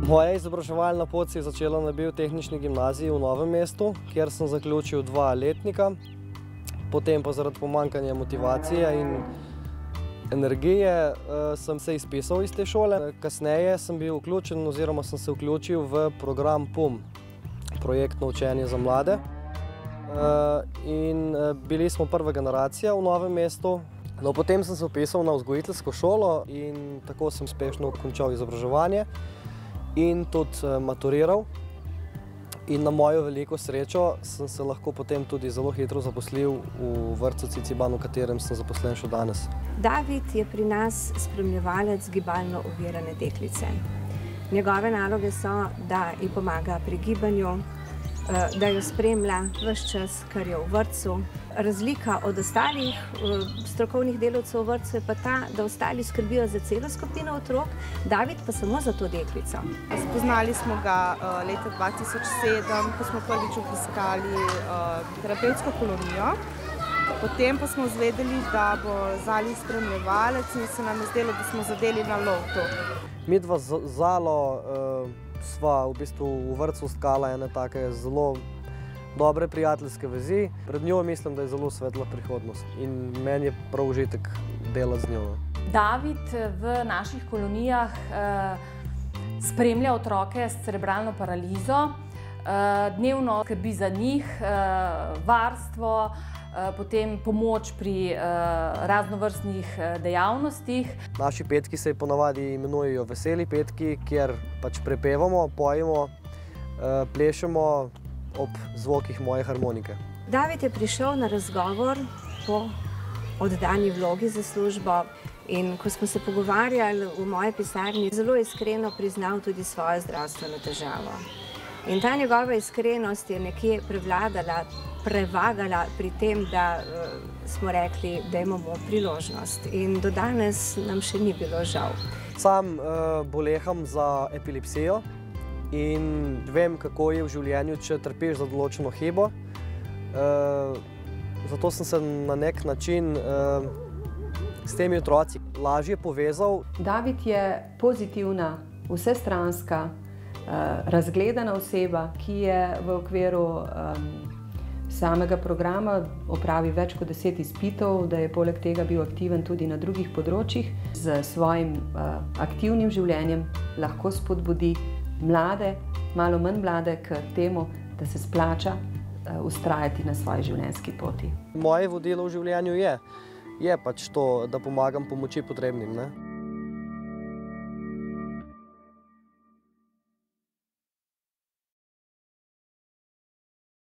Moja izobraževalna pot se je začela na Biotehnični gimnaziji v Novem mestu, kjer sem zaključil 2 letnika. Potem pa zaradi pomanjkanja motivacije in energije sem se izpisal iz te šole. Kasneje sem bil vključen oziroma sem se vključil v program PUM, projektno učenje za mlade. In bili smo prva generacija v Novem mestu. No, potem sem se vpisal na vzgojiteljsko šolo in tako sem uspešno končal izobraževanje in tudi maturiral. In na mojo veliko srečo sem se lahko potem tudi zelo hitro zaposlil v vrtcu Ciciban, v katerem sem zaposlen še danes. David je pri nas spremljevalec gibalno ovirane deklice. Njegove naloge so, da ji pomaga pri gibanju, da jo spremlja ves čas, kar je v vrtcu. Razlika od ostalih strokovnih delavcev v vrtcu je pa ta, da ostali skrbijo za celo skupino otrok, David pa samo za to deklico. Spoznali smo ga leta 2007, ko smo prvič obiskali terapevtsko kolonijo. Potem pa smo izvedeli, da bo Zali spremljevalec in se nam je zdelo, da smo zadeli na lovtu. Midva z Zalo sva v bistvu v vrtcu stkala ene take zelo dobre prijateljske vezi. Pred njo mislim, da je zelo svetla prihodnost in meni je prav užitek delati z njo. David v naših kolonijah spremlja otroke s cerebralno paralizo, dnevno skrbi za njih, varstvo, potem pomoč pri raznovrstnih dejavnostih. Naši petki se ponavadi imenujejo veseli petki, kjer pač prepevamo, pojemo, plešemo ob zvokih moje harmonike. David je prišel na razgovor po oddani vlogi za službo in ko smo se pogovarjali v moji pisarni, zelo iskreno priznal tudi svojo zdravstveno težavo. In ta njegova iskrenost je nekje prevagala pri tem, da smo rekli, da imamo priložnost. In do danes nam še ni bilo žal. Sam boleham za epilepsijo in vem, kako je v življenju, če trpiš za določeno hibo. Zato sem se na nek način s temi otroci lažje povezal. David je pozitivna, vsestranska, razgledana oseba, ki je v okviru samega programa opravi več kot 10 izpitov, da je poleg tega bil aktiven tudi na drugih področjih. S svojim aktivnim življenjem lahko spodbudi mlade, malo manj mlade, k temu, da se splača vztrajati na svoji življenjski poti. Moje vodilo v življenju je pač to, da pomagam pomoči potrebnim, ne?